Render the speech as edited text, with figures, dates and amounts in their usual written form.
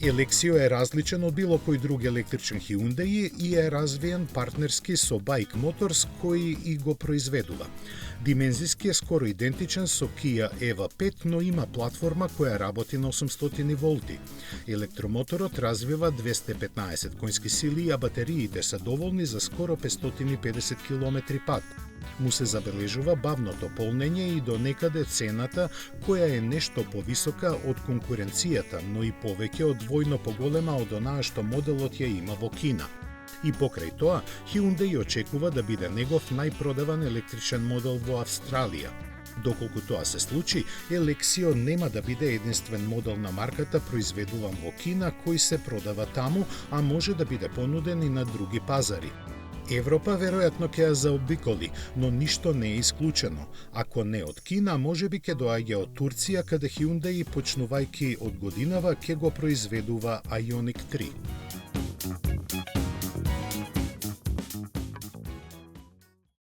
Елексио е различен од било кој друг електричен Hyundai и е развиен партнерски со Bike Motors кој и го произведува. Димензиски е скоро идентичен со Kia EV5, но има платформа која работи на 800 волти. Електромоторот развива 215 конски сили, а батериите се доволни за скоро 550 км пат. Му се забележува бавното полнење и до некаде цената, која е нешто повисока од конкуренцијата, но и повеќе од двојно поголема од онаа што моделот ја има во Кина. И покрај тоа, Hyundai очекува да биде негов најпродаван електричен модел во Австралија. Доколку тоа се случи, Елексио нема да биде единствен модел на марката произведуван во Кина кој се продава таму, а може да биде понуден и на други пазари. Европа веројатно ќе ја заобиколи, но ништо не е исклучено. Ако не од Кина, можеби ќе доаѓа од Турција, каде Hyundai, почнувајќи од годинава, ќе го произведува Ioniq 3.